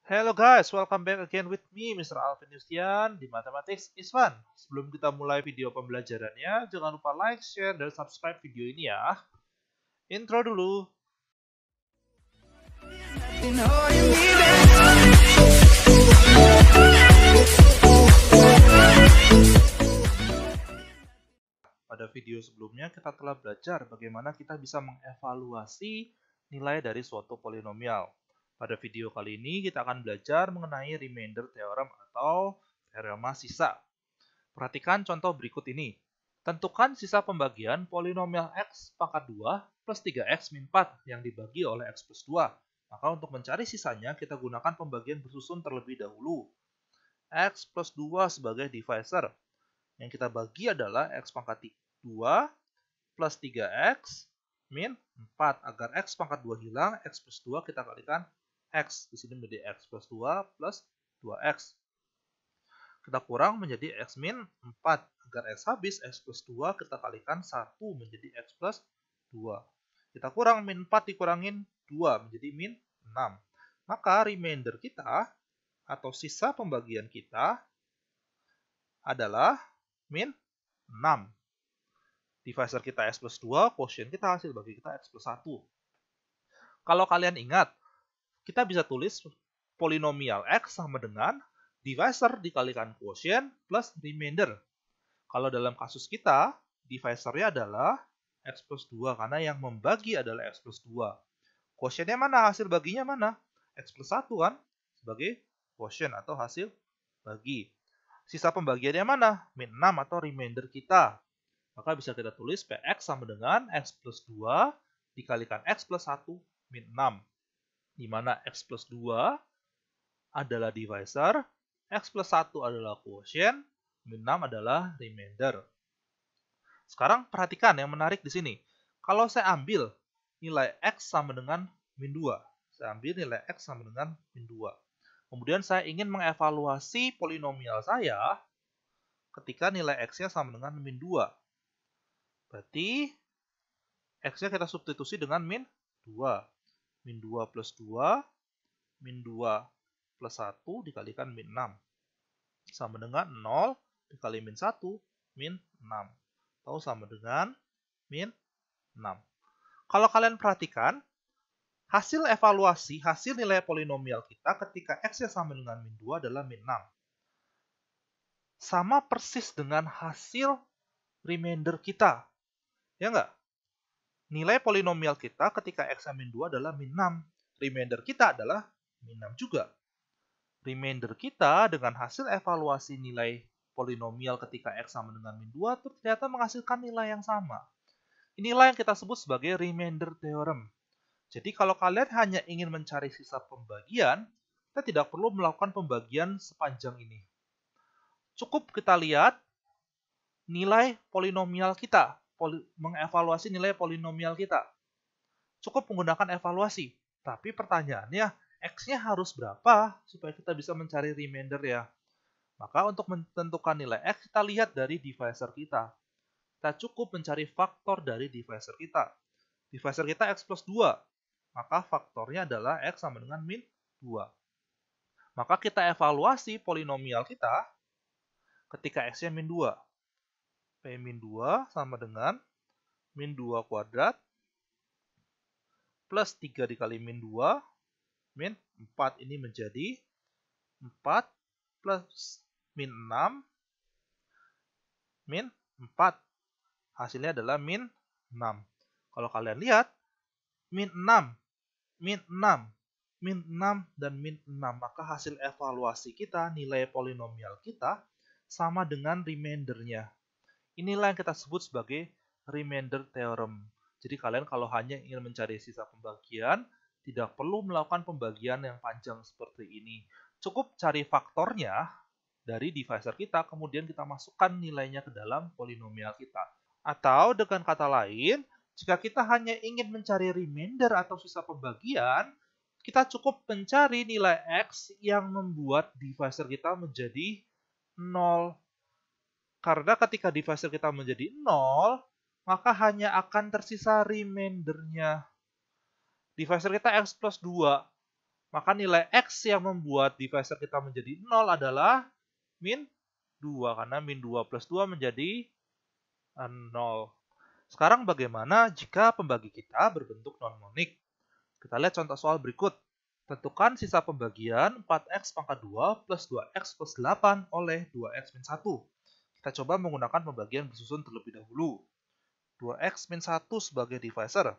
Hello guys, welcome back again with me, Mr. Alvin Yustian di Mathematics is Fun. Sebelum kita mulai video pembelajarannya, jangan lupa like, share, dan subscribe video ini ya. Intro dulu. Pada video sebelumnya kita telah belajar bagaimana kita bisa mengevaluasi nilai dari suatu polinomial. Pada video kali ini kita akan belajar mengenai remainder theorem atau teorema sisa. Perhatikan contoh berikut ini. Tentukan sisa pembagian polinomial x pangkat 2 plus 3x min 4 yang dibagi oleh x plus 2. Maka untuk mencari sisanya kita gunakan pembagian bersusun terlebih dahulu. X plus 2 sebagai divisor. Yang kita bagi adalah x pangkat 2 plus 3x min 4. Agar x pangkat 2 hilang, x plus 2 kita kalikan x. Di sini menjadi x plus 2 plus 2x. Kita kurang menjadi x min 4. Agar x habis, x plus 2 kita kalikan 1 menjadi x plus 2. Kita kurang min 4 dikurangin 2 menjadi min 6. Maka remainder kita atau sisa pembagian kita adalah min 6. Divisor kita x plus 2, quotient kita hasil bagi kita x plus 1. Kalau kalian ingat, kita bisa tulis polinomial x sama dengan divisor dikalikan quotient plus remainder. Kalau dalam kasus kita, divisornya adalah x plus 2 karena yang membagi adalah x plus 2. Quotientnya mana? Hasil baginya mana? X plus 1 kan? Sebagai quotient atau hasil bagi. Sisa pembagiannya mana? Min 6 atau remainder kita. Maka bisa kita tulis Px sama dengan x plus 2 dikalikan x plus 1 min 6. Di mana x plus 2 adalah divisor, x plus 1 adalah quotient, min 6 adalah remainder. Sekarang perhatikan yang menarik di sini. Kalau saya ambil nilai x sama dengan min 2. Saya ambil nilai x sama dengan min 2. Kemudian saya ingin mengevaluasi polinomial saya ketika nilai x-nya sama dengan min 2. Berarti x-nya kita substitusi dengan min 2. Min 2 plus 2, min 2 plus 1 dikalikan min 6. Sama dengan 0 dikali min 1, min 6. Atau sama dengan min 6. Kalau kalian perhatikan, hasil evaluasi, hasil nilai polinomial kita ketika x-nya sama dengan min 2 adalah min 6. Sama persis dengan hasil remainder kita. Ya enggak? Nilai polinomial kita ketika x min 2 adalah min 6. Remainder kita adalah min 6 juga. Remainder kita dengan hasil evaluasi nilai polinomial ketika x sama dengan min 2 ternyata menghasilkan nilai yang sama. Inilah yang kita sebut sebagai remainder theorem. Jadi kalau kalian hanya ingin mencari sisa pembagian, kita tidak perlu melakukan pembagian sepanjang ini. Cukup kita lihat nilai polinomial kita, mengevaluasi nilai polinomial kita. Cukup menggunakan evaluasi. Tapi pertanyaannya, x-nya harus berapa supaya kita bisa mencari remainder ya? Maka untuk menentukan nilai x, kita lihat dari divisor kita. Kita cukup mencari faktor dari divisor kita. Divisor kita x plus 2. Maka faktornya adalah x sama dengan min 2. Maka kita evaluasi polinomial kita ketika x-nya min 2. P min 2 sama dengan min 2 kuadrat plus 3 dikali min 2 min 4. Ini menjadi 4 plus min 6 min 4. Hasilnya adalah min 6. Kalau kalian lihat, min 6, min 6, min 6, dan min 6. Maka hasil evaluasi kita, nilai polinomial kita, sama dengan remaindernya. Inilah yang kita sebut sebagai remainder theorem. Jadi kalian kalau hanya ingin mencari sisa pembagian, tidak perlu melakukan pembagian yang panjang seperti ini. Cukup cari faktornya dari divisor kita, kemudian kita masukkan nilainya ke dalam polinomial kita. Atau dengan kata lain, jika kita hanya ingin mencari remainder atau sisa pembagian, kita cukup mencari nilai x yang membuat divisor kita menjadi 0. Karena ketika divisor kita menjadi 0, maka hanya akan tersisa remaindernya. Divisor kita x plus 2. Maka nilai X yang membuat divisor kita menjadi 0 adalah min 2. Karena min 2 plus 2 menjadi 0. Sekarang bagaimana jika pembagi kita berbentuk non-monik? Kita lihat contoh soal berikut. Tentukan sisa pembagian 4x pangkat 2 plus 2x plus 8 oleh 2x min 1. Kita coba menggunakan pembagian bersusun terlebih dahulu. 2x min 1 sebagai divisor.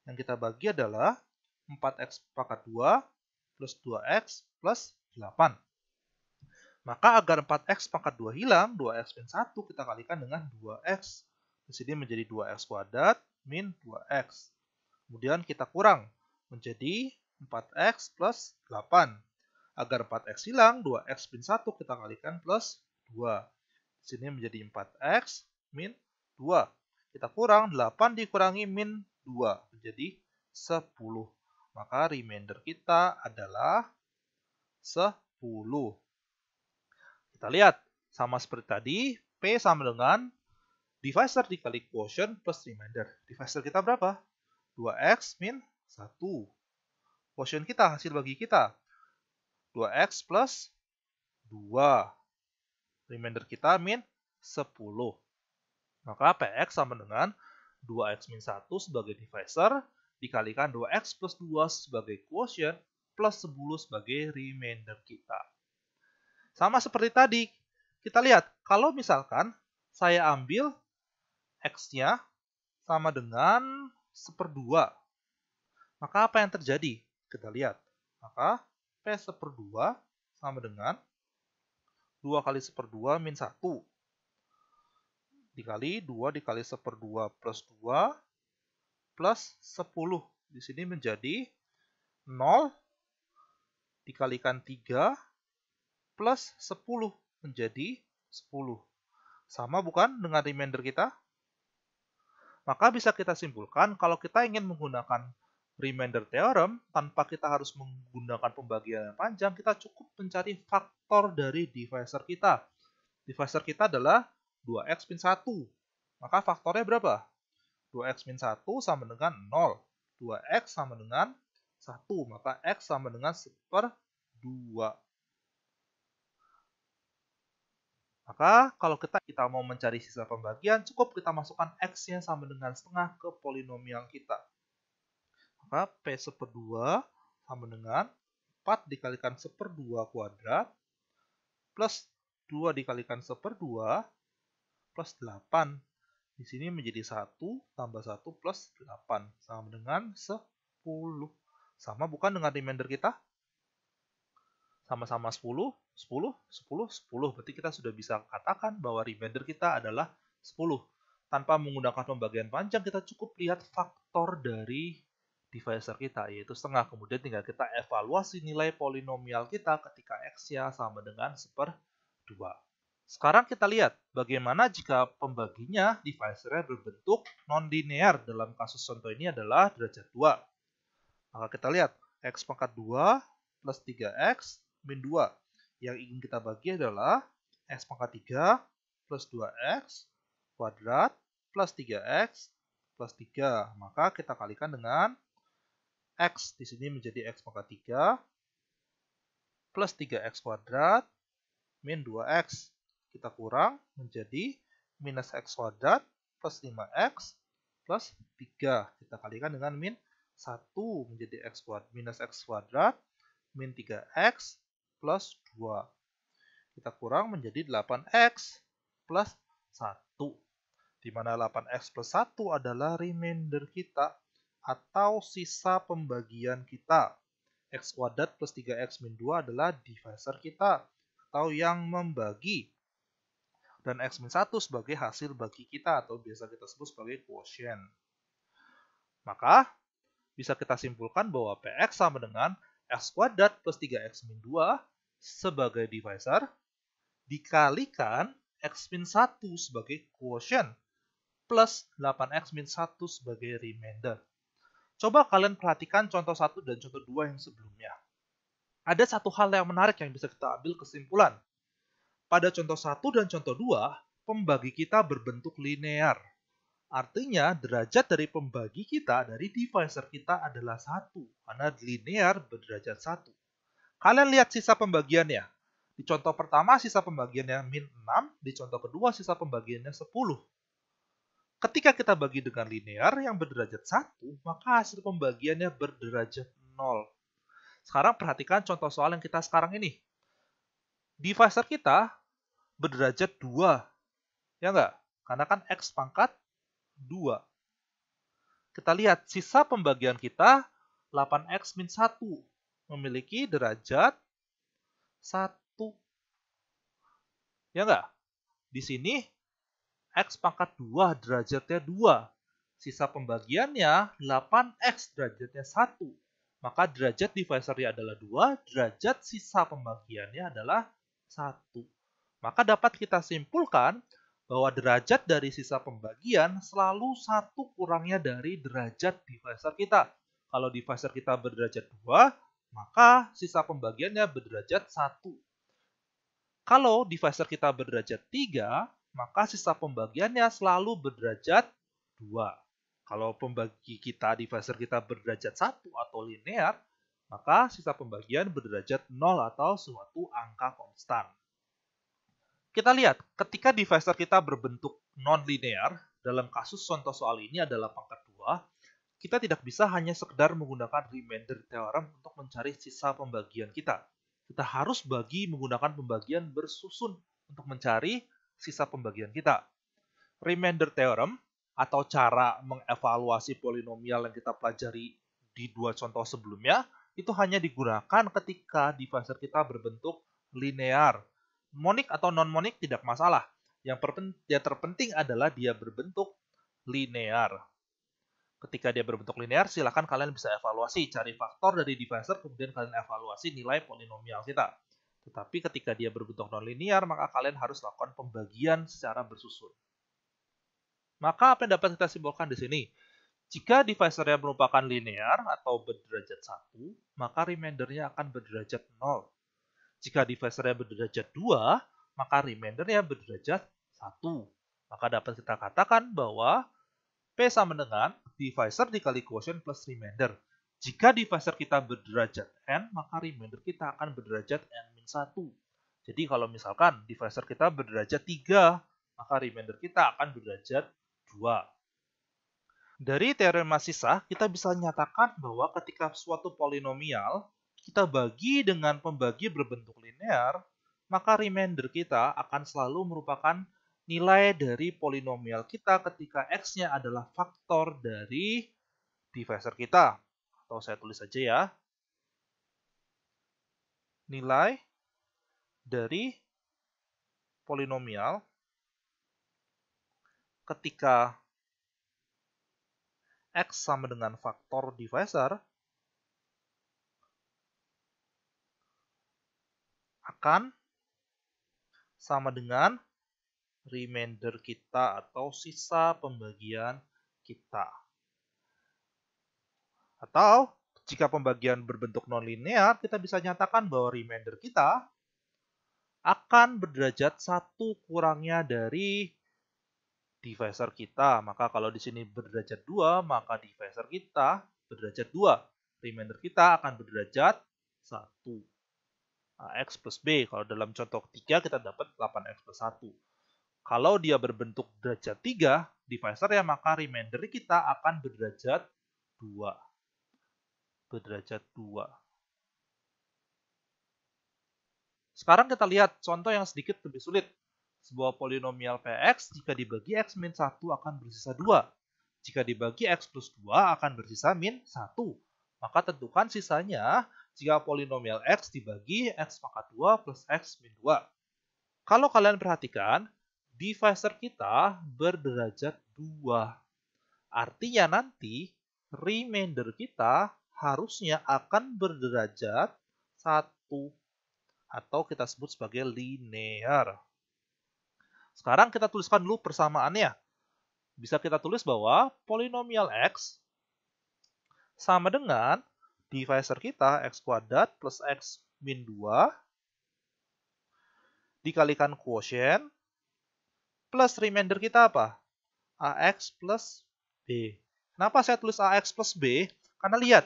Yang kita bagi adalah 4x pangkat 2 plus 2x plus 8. Maka agar 4x pangkat 2 hilang, 2x min 1 kita kalikan dengan 2x. Di sini menjadi 2x kuadrat min 2x. Kemudian kita kurang menjadi 4x plus 8. Agar 4x hilang, 2x min 1 kita kalikan plus 2. Di sini menjadi 4x min 2. Kita kurang 8 dikurangi min 2 menjadi 10. Maka remainder kita adalah 10. Kita lihat, sama seperti tadi, P sama dengan divisor dikali quotient plus remainder. Divisor kita berapa? 2x min 1. Quotient kita, hasil bagi kita. 2x plus 2. Remainder kita min 10. Maka Px sama dengan 2x min 1 sebagai divisor dikalikan 2x plus 2 sebagai quotient plus 10 sebagai remainder kita. Sama seperti tadi, kita lihat kalau misalkan saya ambil x-nya sama dengan 1/2, maka apa yang terjadi? Kita lihat, maka P 1/2 sama dengan 2 kali 1/2 min 1 dikali 2 dikali 1/2 plus 2 plus 10. Di sini menjadi 0 dikalikan 3 plus 10 menjadi 10. Sama bukan dengan remainder kita? Maka bisa kita simpulkan kalau kita ingin menggunakan remainder theorem tanpa kita harus menggunakan pembagian yang panjang, kita cukup mencari faktor dari divisor kita. Divisor kita adalah 2x min 1. Maka faktornya berapa? 2x min 1 sama dengan 0. 2x sama dengan 1. Maka x sama dengan 1/2. Maka kalau kita mau mencari sisa pembagian, cukup kita masukkan x-nya sama dengan setengah ke polinomial kita. Maka P 1/2 sama dengan 4 dikalikan 1/2 kuadrat plus 2 dikalikan 1/2 plus 8. Di sini menjadi 1 tambah 1 plus 8 sama dengan 10. Sama bukan dengan remainder kita? Sama-sama 10, 10, 10, 10. Berarti kita sudah bisa katakan bahwa remainder kita adalah 10. Tanpa menggunakan pembagian panjang, kita cukup lihat faktor dari divisor kita, yaitu setengah. Kemudian tinggal kita evaluasi nilai polinomial kita ketika x-nya sama dengan 1/2. Sekarang kita lihat bagaimana jika pembaginya divisornya berbentuk non-linear. Dalam kasus contoh ini adalah derajat 2. Maka kita lihat x pangkat 2 plus 3x min 2. Yang ingin kita bagi adalah x pangkat 3 plus 2x kuadrat plus 3x plus 3. Maka kita kalikan dengan x. Di sini menjadi x pangkat 3 plus 3x kuadrat min 2x. Kita kurang menjadi minus x kuadrat plus 5x plus 3. Kita kalikan dengan min 1 menjadi x kuadrat minus x kuadrat min 3x plus 2. Kita kurang menjadi 8x plus 1. Di mana 8x plus 1 adalah remainder kita atau sisa pembagian kita. X kuadrat plus 3x min 2 adalah divisor kita atau yang membagi. Dan x min 1 sebagai hasil bagi kita atau biasa kita sebut sebagai quotient. Maka bisa kita simpulkan bahwa Px sama dengan x kuadrat plus 3x min 2 sebagai divisor dikalikan x min 1 sebagai quotient plus 8x min 1 sebagai remainder. Coba kalian perhatikan contoh 1 dan contoh 2 yang sebelumnya. Ada satu hal yang menarik yang bisa kita ambil kesimpulan. Pada contoh 1 dan contoh 2, pembagi kita berbentuk linear. Artinya, derajat dari pembagi kita, dari divisor kita adalah 1. Karena linear berderajat 1. Kalian lihat sisa pembagiannya. Di contoh pertama sisa pembagiannya min 6, di contoh kedua sisa pembagiannya 10. Ketika kita bagi dengan linear yang berderajat 1, maka hasil pembagiannya berderajat 0. Sekarang perhatikan contoh soal yang kita sekarang ini. Divisor kita berderajat 2. Ya enggak? Karena kan X pangkat 2. Kita lihat sisa pembagian kita 8X min 1. Memiliki derajat 1. Ya enggak? Di sini X pangkat 2 derajatnya 2. Sisa pembagiannya 8X derajatnya 1. Maka derajat divisornya adalah 2, derajat sisa pembagiannya adalah 1. Maka dapat kita simpulkan bahwa derajat dari sisa pembagian selalu 1 kurangnya dari derajat divisor kita. Kalau divisor kita berderajat 2, maka sisa pembagiannya berderajat 1. Kalau divisor kita berderajat 3, maka sisa pembagiannya selalu berderajat 2. Kalau pembagi kita divisor kita berderajat 1 atau linear, maka sisa pembagian berderajat 0 atau suatu angka konstan. Kita lihat, ketika divisor kita berbentuk non-linear, dalam kasus contoh soal ini adalah pangkat 2, kita tidak bisa hanya sekedar menggunakan remainder theorem untuk mencari sisa pembagian kita. Kita harus bagi menggunakan pembagian bersusun untuk mencari sisa pembagian kita. Remainder theorem atau cara mengevaluasi polinomial yang kita pelajari di 2 contoh sebelumnya itu hanya digunakan ketika divisor kita berbentuk linear. Monik atau non-monik tidak masalah. Yang terpenting adalah dia berbentuk linear. Ketika dia berbentuk linear, silakan kalian bisa evaluasi, cari faktor dari divisor, kemudian kalian evaluasi nilai polinomial kita. Tetapi ketika dia berbentuk non-linear, maka kalian harus lakukan pembagian secara bersusun. Maka apa yang dapat kita simpulkan di sini? Jika divisornya merupakan linear atau berderajat 1, maka remaindernya akan berderajat 0. Jika divisornya berderajat 2, maka remaindernya berderajat 1. Maka dapat kita katakan bahwa P sama dengan divisor dikali quotient plus remainder. Jika divisor kita berderajat n, maka remainder kita akan berderajat n-1. Jadi kalau misalkan divisor kita berderajat 3, maka remainder kita akan berderajat 2. Dari teorema sisa, kita bisa nyatakan bahwa ketika suatu polinomial kita bagi dengan pembagi berbentuk linear, maka remainder kita akan selalu merupakan nilai dari polinomial kita ketika X-nya adalah faktor dari divisor kita. Atau saya tulis saja ya. Nilai dari polinomial ketika X sama dengan faktor divisor akan sama dengan remainder kita atau sisa pembagian kita. Atau jika pembagian berbentuk nonlinear, kita bisa nyatakan bahwa remainder kita akan berderajat 1 kurangnya dari divisor kita. Maka kalau di sini berderajat 2, maka divisor kita berderajat 2. Remainder kita akan berderajat 1. X plus B. Kalau dalam contoh ketiga kita dapat 8X plus 1. Kalau dia berbentuk derajat 3, divisor ya, maka remainder kita akan berderajat 2. Berderajat 2. Sekarang kita lihat contoh yang sedikit lebih sulit. Sebuah polinomial Px jika dibagi X min 1 akan bersisa 2. Jika dibagi X plus 2 akan bersisa min 1. Maka tentukan sisanya jika polinomial X dibagi X pangkat 2 plus X min 2. Kalau kalian perhatikan, divisor kita berderajat 2. Artinya nanti remainder kita harusnya akan berderajat 1. Atau kita sebut sebagai linear. Sekarang kita tuliskan dulu persamaannya. Bisa kita tulis bahwa polinomial X sama dengan divisor kita X kuadrat plus X min 2 dikalikan quotient plus remainder kita apa? AX plus B. Kenapa saya tulis AX plus B? Karena lihat,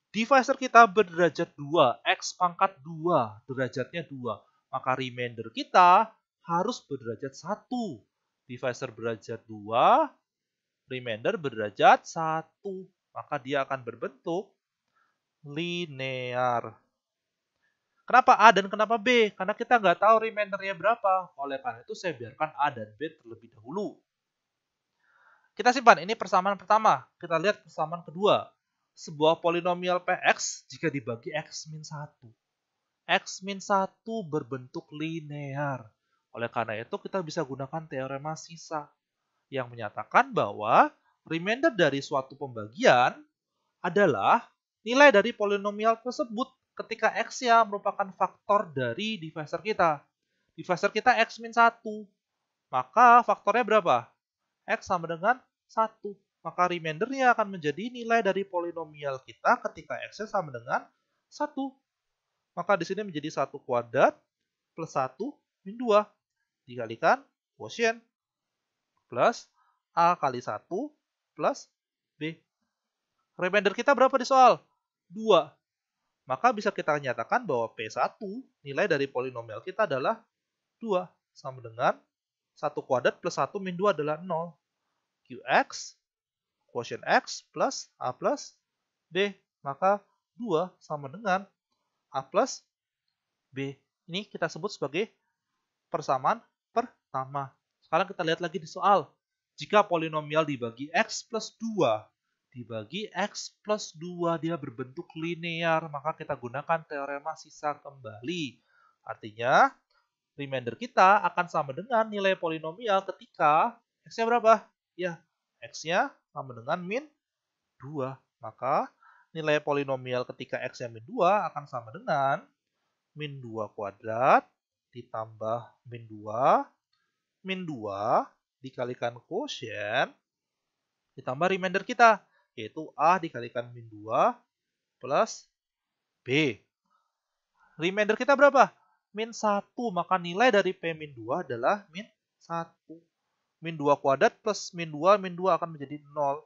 Divisor kita berderajat 2, X pangkat 2, derajatnya 2. Maka remainder kita harus berderajat 1. Divisor berderajat 2, remainder berderajat 1. Maka dia akan berbentuk linear. Kenapa A dan kenapa B? Karena kita nggak tahu remaindernya berapa. Oleh karena itu saya biarkan A dan B terlebih dahulu. Kita simpan, ini persamaan pertama. Kita lihat persamaan kedua. Sebuah polinomial Px jika dibagi x-1. X-1 berbentuk linear. Oleh karena itu kita bisa gunakan teorema sisa yang menyatakan bahwa remainder dari suatu pembagian adalah nilai dari polinomial tersebut ketika x-nya merupakan faktor dari divisor kita. Divisor kita x-1. Maka faktornya berapa? X sama dengan 1. Maka remaindernya akan menjadi nilai dari polinomial kita ketika x-nya sama dengan 1. Maka di sini menjadi 1 kuadrat plus 1 min 2 dikalikan quotient plus A kali 1 plus B. Remainder kita berapa di soal? 2. Maka bisa kita nyatakan bahwa P1 nilai dari polinomial kita adalah 2 sama dengan 1 kuadrat plus 1 min 2 adalah 0. Qx quotient X plus A plus B. Maka 2 sama dengan A plus B. Ini kita sebut sebagai persamaan pertama. Sekarang kita lihat lagi di soal. Jika polinomial dibagi X plus 2, dibagi X plus 2 dia berbentuk linear, maka kita gunakan teorema sisa kembali. Artinya, remainder kita akan sama dengan nilai polinomial ketika X-nya berapa? Ya, X-nya sama dengan min 2. Maka nilai polinomial ketika X-nya min 2 akan sama dengan min 2 kuadrat ditambah min 2 dikalikan quotient ditambah remainder kita, yaitu A dikalikan min 2 plus B. Remainder kita berapa? Min 1, maka nilai dari P min 2 adalah min 1. Min 2 kuadrat plus min 2 akan menjadi 0.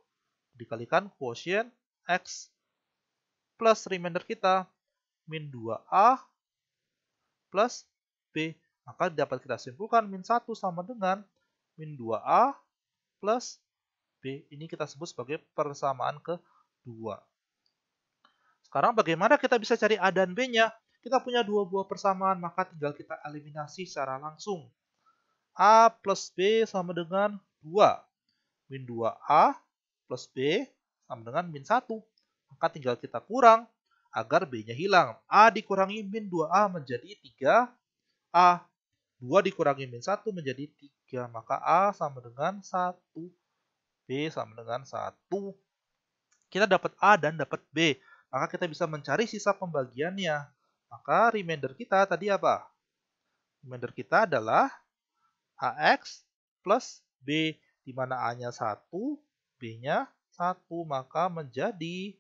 Dikalikan quotient X plus remainder kita min 2A plus B. Maka dapat kita simpulkan min 1 sama dengan min 2A plus B. Ini kita sebut sebagai persamaan kedua. Sekarang bagaimana kita bisa cari A dan B-nya? Kita punya dua buah persamaan, maka tinggal kita eliminasi secara langsung. A plus B sama dengan 2. Min 2A plus B sama dengan min 1. Maka tinggal kita kurang agar B-nya hilang. A dikurangi min 2A menjadi 3A. 2 dikurangi min 1 menjadi 3. Maka A sama dengan 1. B sama dengan 1. Kita dapat A dan dapat B. Maka kita bisa mencari sisa pembagiannya. Maka remainder kita tadi apa? Remainder kita adalah AX plus B, di mana A-nya 1, B-nya 1. Maka menjadi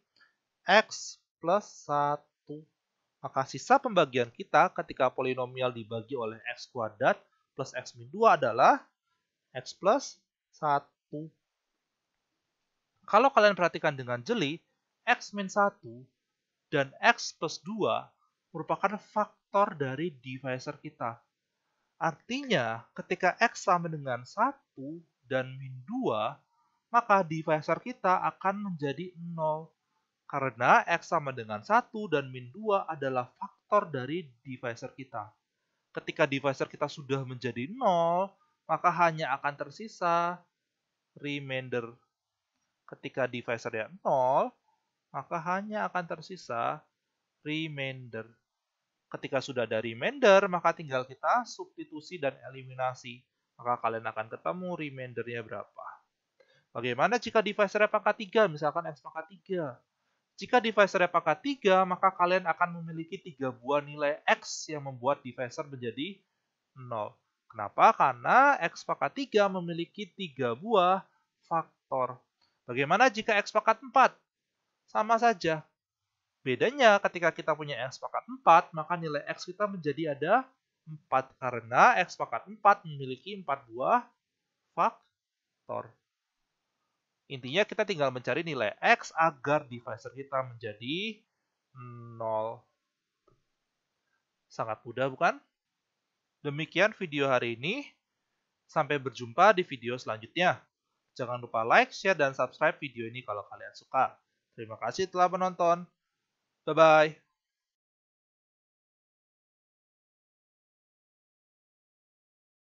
X plus 1. Maka sisa pembagian kita ketika polinomial dibagi oleh X kuadrat plus X min 2 adalah X plus 1. Kalau kalian perhatikan dengan jeli, X min 1 dan X plus 2 merupakan faktor dari divisor kita. Artinya, ketika X sama dengan 1 dan min 2, maka divisor kita akan menjadi 0. Karena X sama dengan 1 dan min 2 adalah faktor dari divisor kita. Ketika divisor kita sudah menjadi 0, maka hanya akan tersisa remainder. Ketika divisornya 0, maka hanya akan tersisa remainder. Ketika sudah ada remainder, maka tinggal kita substitusi dan eliminasi. Maka kalian akan ketemu remaindernya berapa. Bagaimana jika divisornya pangkat 3, misalkan X pangkat 3? Jika divisornya pangkat 3, maka kalian akan memiliki 3 buah nilai X yang membuat divisor menjadi 0. Kenapa? Karena X pangkat 3 memiliki 3 buah faktor. Bagaimana jika X pangkat 4? Sama saja. Bedanya ketika kita punya X pangkat 4, maka nilai X kita menjadi ada 4. Karena X pangkat 4 memiliki 4 buah faktor. Intinya kita tinggal mencari nilai X agar divisor kita menjadi 0. Sangat mudah bukan? Demikian video hari ini. Sampai berjumpa di video selanjutnya. Jangan lupa like, share, dan subscribe video ini kalau kalian suka. Terima kasih telah menonton. Bye-bye.